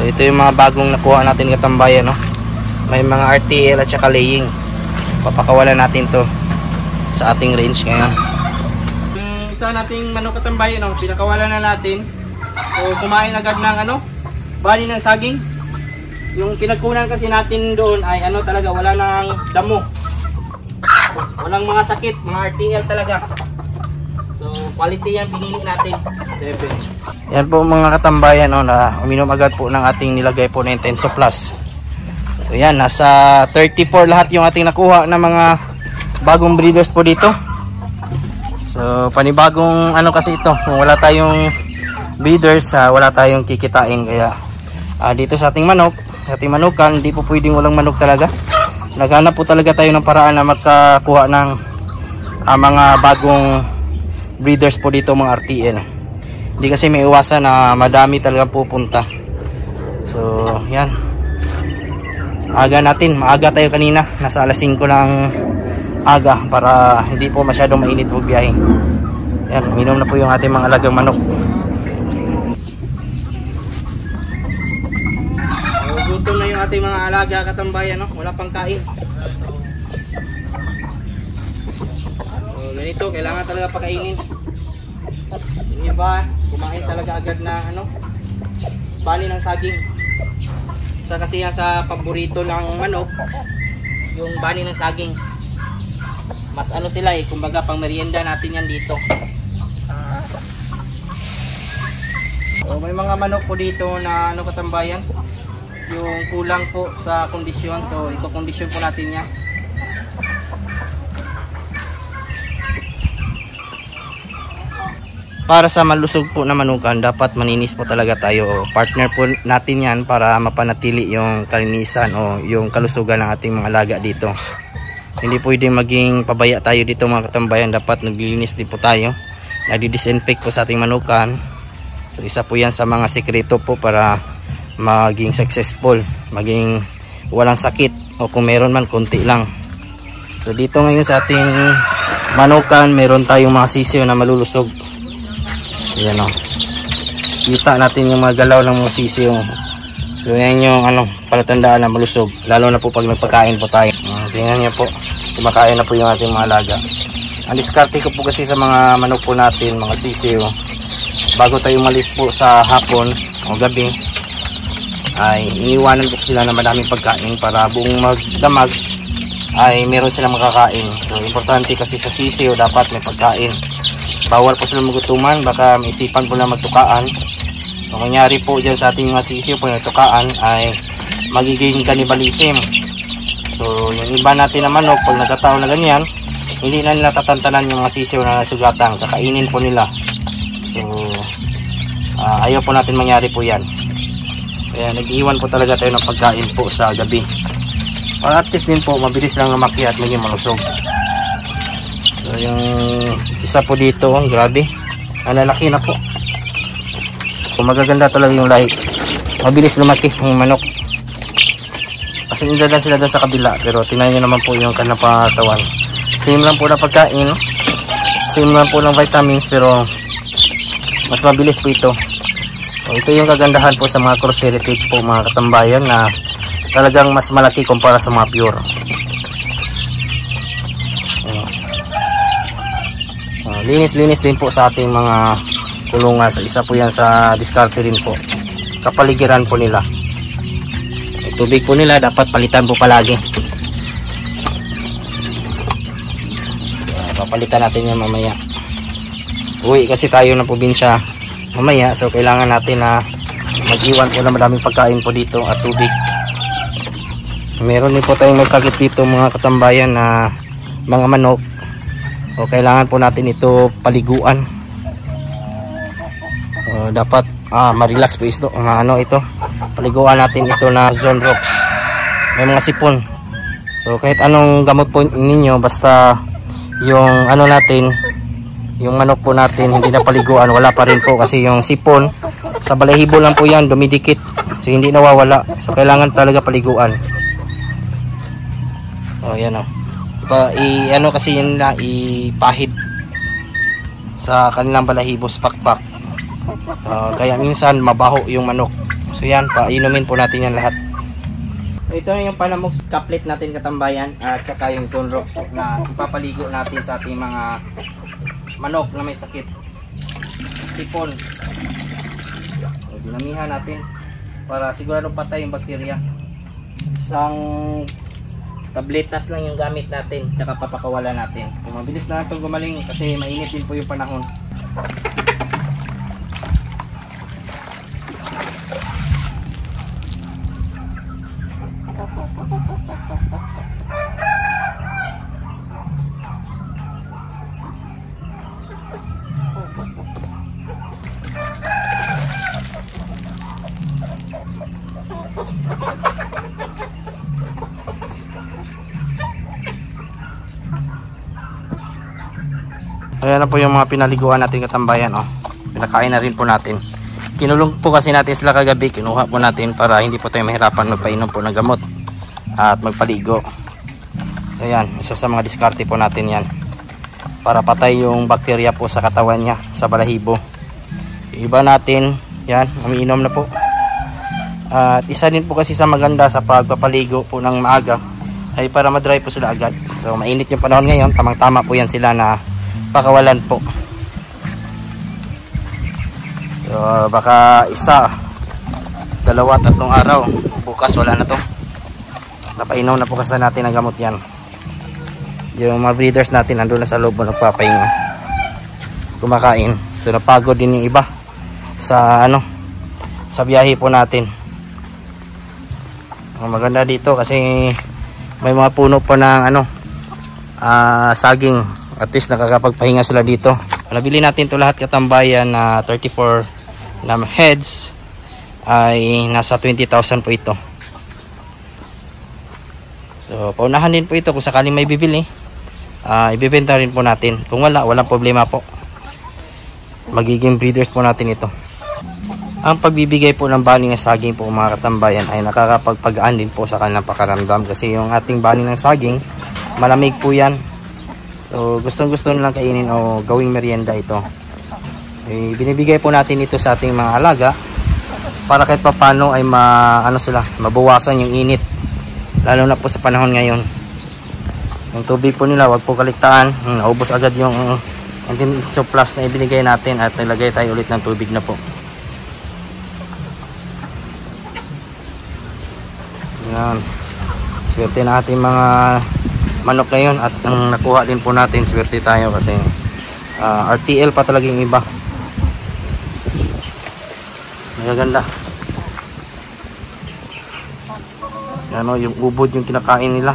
So ito yung mga bagong nakuha natin katambayan, no? May mga RTL at saka laying. Papakawalan natin to sa ating range ngayon. Yung isa nating manok katambayan, no? Pinakawalan na natin. So kumain agad ng bali ng saging. Yung pinagkunan kasi natin doon ay talaga, wala nang damo. Walang mga sakit, mga RTL talaga. So quality yan, pinili natin. 7. Yan po mga katambayan, no, na uminom agad po ng ating nilagay po na Intenso Plus. So yan, nasa 34 lahat yung ating nakuha na mga bagong breeders po dito. So panibagong kasi ito, kung wala tayong breeders, wala tayong kikitain. Kaya dito sa ating manok, sa ating manukan, hindi po pwedeng walang manok talaga. Naghanap po talaga tayo ng paraan na magkakuha ng mga bagong breeders po dito, mga RTL. Hindi kasi may iwasan na madami talagang pupunta. So yan, maaga tayo kanina, nasa alas 5 ng aga para hindi po masyadong mainit po biyahe. Yan, minom na po yung ating mga alagang manok. Gutom na yung ating mga alaga katambayan, no? Wala pang kain. So, ganito, kailangan talaga pakainin. Yung iba, kumain talaga agad na bali ng saging. Isa kasi yan sa paborito ng manok, yung bani ng saging. Mas sila kumbaga pang merienda natin yan dito. So, may mga manok po dito na katambayan, yung kulang po sa kondisyon. So ito, kondisyon po natin yan. Para sa malusog po na manukan, dapat maninis po talaga tayo. Partner po natin yan para mapanatili yung kalinisan o yung kalusugan ng ating mga alaga dito. Hindi pwedeng maging pabaya tayo dito mga katambayan. Dapat naglilinis din po tayo, nadi-disinfect po sa ating manukan. So isa po yan sa mga sekreto po para maging successful, maging walang sakit, o kung meron man konti lang. So dito ngayon sa ating manukan, meron tayong mga sisiyo na malulusog. Ayan, kita natin yung mga galaw ng mga sisiyo. So yan yung palatandaan na malusog, lalo na po pag nagpakain po tayo. Tingnan niyo po, kumakain na po yung ating mga alaga. Ang diskarte ko po kasi sa mga manok po natin, mga sisiyo, bago tayo umalis po sa hapon o gabi, ay iniwanan po sila ng madaming pagkain para buong magdamag ay meron silang makakain. So importante kasi sa sisiyo, dapat may pagkain. Bawal po sila magutuman, baka maisipan po na magtukaan. So kunyari po dyan sa ating mga sisiyo, po nagtukaan ay magiging cannibalism. So yung iba natin na manok, pag nagkataon na ganyan, hindi na nila tatantanan yung mga sisiyo na nasugatan, kakainin po nila. So ayaw po natin mangyari po yan. Kaya nag-iwan po talaga tayo ng pagkain po sa gabi, para at least din po mabilis lang lumaki at maging malusog. So yung isa po dito, grabe, lalaki na po. Kung magaganda talaga yung lahi, mabilis lumaki yung manok. Kasi nilala sila doon sa kabila, pero tingnan nyo naman po yung kanilang pangatawan. Same lang po na pagkain, same lang po ng vitamins, pero mas mabilis po ito. So, ito yung kagandahan po sa mga cross heritage po mga katambayan, na talagang mas malaki kumpara sa mga pure. Linis-linis din po sa ating mga kulungan. So, isa po yan sa diskarte rin po, kapaligiran po nila. Yung tubig po nila dapat palitan po palagi. Papalitan natin yan mamaya. Uwi kasi tayo ng probinsya mamaya, so kailangan natin na mag-iwan po na madaming pagkain po dito at tubig. Meron din po tayong may sakit dito mga katambayan na mga manok, o kailangan po natin ito paliguan. Dapat ma-relax po ito, ito paliguan natin ito na Zone Rocks. May mga sipon, so kahit anong gamot po ninyo, basta yung natin, yung manok po natin hindi na paliguan, wala pa rin po, kasi yung sipon sa balahibo lang po yan, dumidikit, so hindi nawawala. So kailangan talaga paliguan. Yan kasi yun na ipahid sa kanilang balahibo sa pakpak. Kaya minsan mabaho yung manok, So yan, painumin po natin yan lahat. Ito na yung Panamux Caplet natin katambayan, at saka yung Zonrox na ipapaligo natin sa ating mga manok na may sakit. Sipon. So, dinamihan natin para sigurado patay yung bakterya. Isang tabletas lang yung gamit natin, tsaka papakawalan natin. Kung mabilis na itong gumaling kasi mainit din po yung panahon. Ayan na po yung mga pinaliguan natin katambayan, oh. Pinakain na rin po natin. Kinulong po kasi natin sila kagabi, kinuha po natin para hindi po tayo mahirapan magpainom po ng gamot at magpaligo. Ayan, isa sa mga diskarte po natin yan para patay yung bakterya po sa katawan niya, sa balahibo. Yung iba natin, yan, umiinom na po. At isa din po kasi sa maganda sa pagpapaligo po ng maaga ay para madry po sila agad. So mainit yung panahon ngayon, tamang tama po yan sila na pakawalan po. So baka isa, dalawa, tatlong araw, bukas wala na to. Napainom na po kasi natin ang gamot yan. Yung mga breeders natin nandun na sa loob mo nagpapahinga, kumakain. So napagod din yung iba sa sa biyahe po natin. Ang maganda dito kasi may mga puno pa ng saging. At least nakakapagpahinga sila dito. Nabili natin to lahat katambayan na 34 na heads ay nasa 20,000 po ito. So paunahan din po ito kung sakaling may bibili. Ibibenta rin po natin. Kung wala, walang problema po. Magiging breeders po natin ito. Ang pagbibigay po ng baling ng saging po mga katambayan ay nakakapagpagaan din po sa kanilang pakaramdam. Kasi yung ating baling ng saging, malamig po yan. So gustong-gusto nilang kainin o gawing merienda ito. Binibigay po natin ito sa ating mga alaga para kahit papano ay mabawasan yung init. Lalo na po sa panahon ngayon. Yung tubig po nila, wag po kaligtaan. Naubos agad yung surplus na ibinigay natin at nilagay tayo ulit ng tubig na po. Yan. Swerte na ating mga manok ngayon at ang nakuha din po natin, swerte tayo kasi RTL pa talaga yung iba. Magaganda. Yung ubod yung kinakain nila.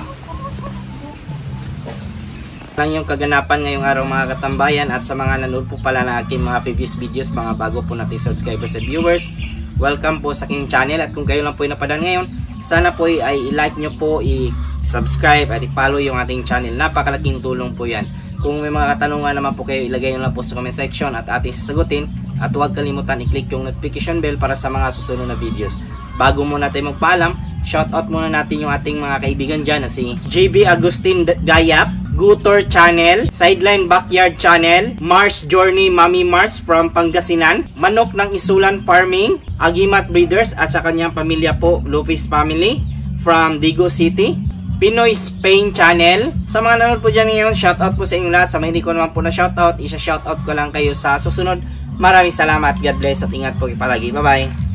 Lang yung kaganapan ngayong araw mga katambayan, at sa mga nanood po pala na aking mga previous videos, mga bago po natin subscribers and viewers, welcome po sa aking channel. At kung kayo lang po yung napadaan ngayon, sana po ay i-like nyo po, i-subscribe at i-follow yung ating channel. Napakalaking tulong po yan. Kung may mga katanungan naman po kayo, ilagay nyo lang po sa comment section at ating sasagutin. At huwag kalimutan i-click yung notification bell para sa mga susunod na videos. Bago muna tayo magpaalam, shoutout muna natin yung ating mga kaibigan dyan na si JB Agustin Gayap, Gutor Channel, Sideline Backyard Channel, Mars Journey Mami Mars from Pangasinan, Manok ng Isulan Farming, Agimat Breeders at sa kanyang pamilya po, Lopez Family from Digo City, Pinoy Spain Channel. Sa mga nanonood po dyan ngayon, shoutout po sa inyong lahat. Sa mga hindi ko naman po na shoutout, isa-shoutout ko lang kayo sa susunod. Maraming salamat, God bless at ingat po palagi. Bye bye.